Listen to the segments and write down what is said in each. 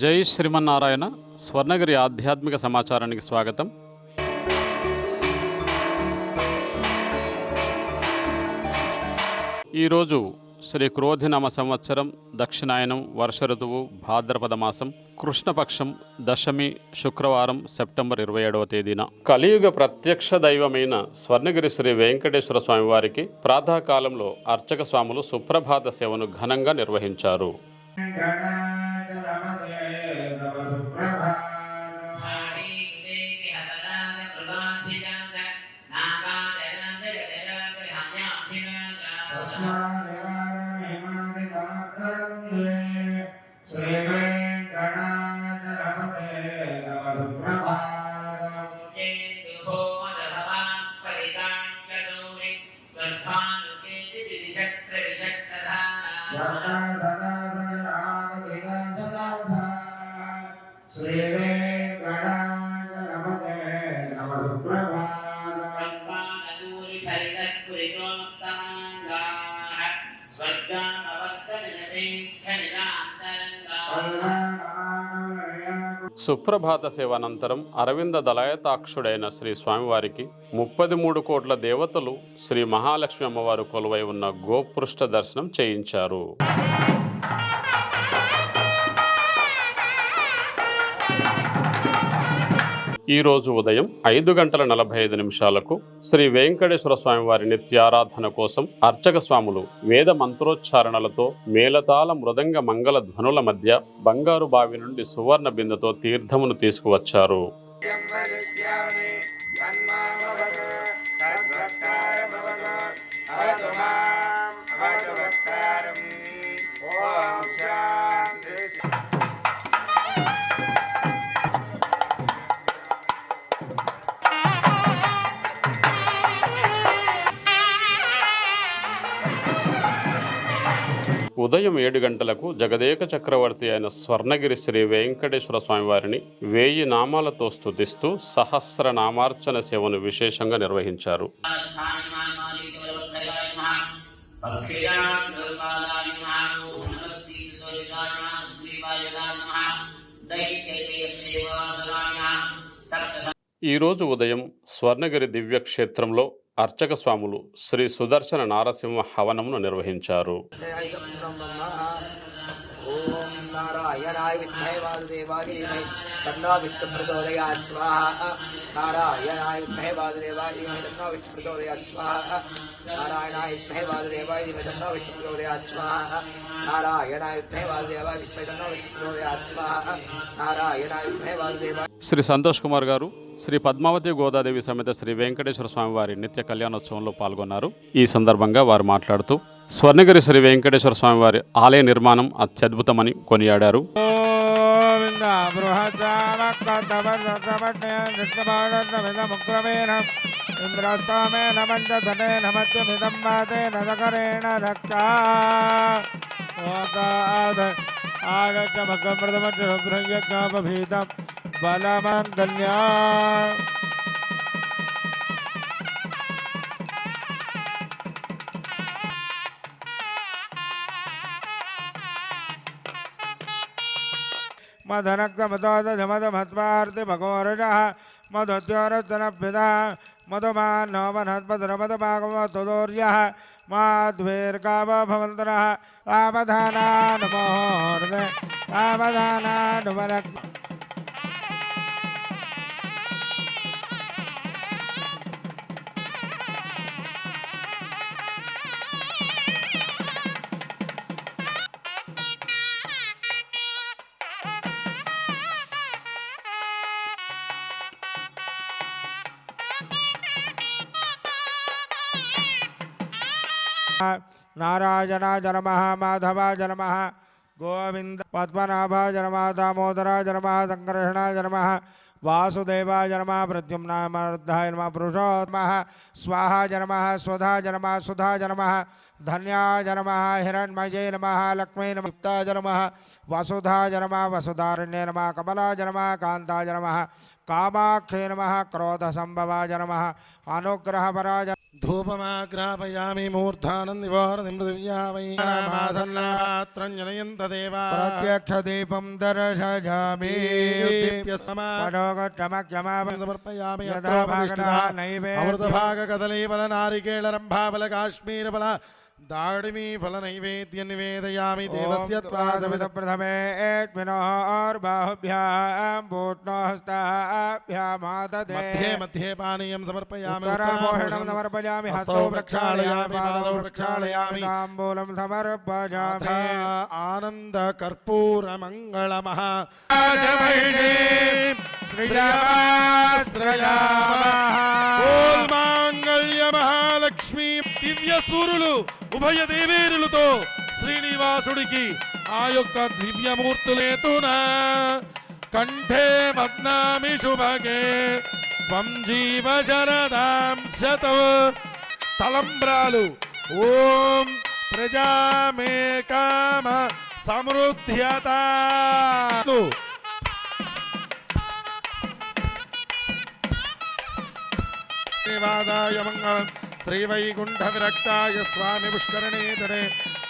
జై శ్రీమన్నారాయణ. స్వర్ణగిరి ఆధ్యాత్మిక సమాచారానికి స్వాగతం. ఈరోజు శ్రీ క్రోధినామ సంవత్సరం, దక్షిణాయనం, వర్ష ఋతువు, భాద్రపద మాసం, కృష్ణపక్షం, దశమి, శుక్రవారం, సెప్టెంబర్ 27వ తేదీన కలియుగ ప్రత్యక్ష దైవమైన స్వర్ణగిరి శ్రీ వెంకటేశ్వర స్వామి వారికి ప్రాతకాలంలో అర్చక స్వాములు సుప్రభాత సేవను ఘనంగా నిర్వహించారు. సుప్రభాత సేవానంతరం అరవింద దళాయతాక్షుడైన శ్రీ స్వామివారికి 33 కోట్ల దేవతలు శ్రీ మహాలక్ష్మి అమ్మవారు కొలువై ఉన్న గోపృష్ఠ దర్శనం చేయించారు. ఈరోజు ఉదయం 5:45 శ్రీ వెంకటేశ్వర స్వామి వారి నిత్యారాధన కోసం అర్చక స్వాములు వేద మంత్రోచ్చారణలతో మేళతాళ మృదంగ మంగళ ధ్వనుల మధ్య బంగారు బావి నుండి సువర్ణ బిందెతో తీర్థమును తీసుకువచ్చారు. ఉదయం 7 గంటలకు జగదేక చక్రవర్తి అయిన స్వర్ణగిరి శ్రీ వెంకటేశ్వర స్వామివారిని 1000 నామాలతో స్తుతిస్తూ సహస్రనామార్చన సేవను విశేషంగా నిర్వహించారు. ఈరోజు ఉదయం స్వర్ణగిరి దివ్యక్షేత్రంలో అర్చక స్వాములు శ్రీ సుదర్శన నారసింహ హవనమును నిర్వహించారు. శ్రీ సంతోష్ కుమార్ గారు శ్రీ పద్మావతి గోదాదేవి సమేత శ్రీ వెంకటేశ్వర స్వామి వారి నిత్య కళ్యాణోత్సవంలో పాల్గొన్నారు. ఈ సందర్భంగా వారు మాట్లాడుతూ స్వర్ణగిరి శ్రీ వెంకటేశ్వర స్వామి వారి ఆలయ నిర్మాణం అత్యద్భుతమని కొనియాడారు. బలమంగళ్యా మధనక్తమతోదమతమత్వార్తి భగోరజః మధుద్యోరస్తనభ్యుదః మధుమాన్నోమనత్మధురమధుమాగమతుదోర్యః మాధ్వేర్గావ భవంతరః ఆవధానానుమోర్దే ఆవధానానుమరక్ నారాయణాయ నమః, మాధవాయ నమః, గోవింద పద్మనాభాయ నమః, దామోదరాయ నమః, సంకర్షణాయ నమః, వాసుదేవాయ నమః, ప్రద్యుమ్నాయ నమః, పురుషోత్తమః స్వాహాయ నమః, స్వధాయ నమః, సుధాయ నమః, ధన్యాయ నమః, హిరణ్మయే నమః, లక్ష్మీ నమః, గుప్తాయ నమః, వసుధాయ నమః, వసుధారణ్యే నమః, కమలాయ నమః, కాంతాయ నమః, कामाख्ये नमः क्रोधसम्भवाय नमः अनुग्रहपराय धूपमाग्रापयामि मूर्धानन्दिवारदिमृदिव्या वै नामासन्नात्रं जनयन्त देवा प्रत्यक्षदीपं दर्शयामि समर्पयामि अमृतभागकदलीफल काश्मीरफल दाडिमी फल नैवेद्य निवेदयामि देवस्य प्रथमे एत्मिनोर्बाहुभ्यां पूर्णहस्ताभ्यामाददे मध्ये मध्ये पानीयं समर्पयामि उत्तरामोहणं समर्पयामि हस्तौ प्रक्षालयामि पादौ प्रक्षालयामि ताम्बूलं समर्पयामि आनंद कर्पूर मंगलमः मांगल्य महालक्ष्मी దివ్య సూరులు ఉభయ దేవేరులతో శ్రీనివాసుడికి ఆ యొక్క దివ్యమూర్తులేతున కంఠే మద్నామి శుభగే త్వం జీవ శరదాం శతో తలంబ్రాలు ఓం ప్రజామే కామ సమృద్ధ్యత శ్రీవాదాయ మంగళం శ్రీవైకుంఠ విరక్తాయ స్వామి పుష్కరణీతరే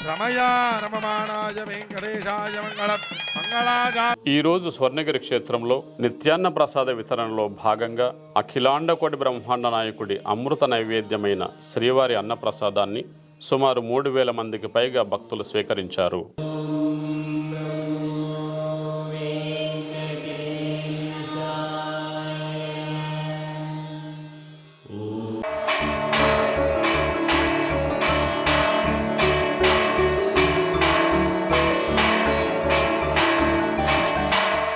రమయా రమమాణాయ వెంకటేశాయ మంగళం మంగళాజ. ఈరోజు స్వర్ణగిరి క్షేత్రంలో నిత్యాన్న ప్రసాద వితరణలో భాగంగా అఖిలాండకోటి బ్రహ్మాండ నాయకుడి అమృత నైవేద్యమైన శ్రీవారి అన్నప్రసాదాన్ని సుమారు 3000 మందికి పైగా భక్తులు స్వీకరించారు.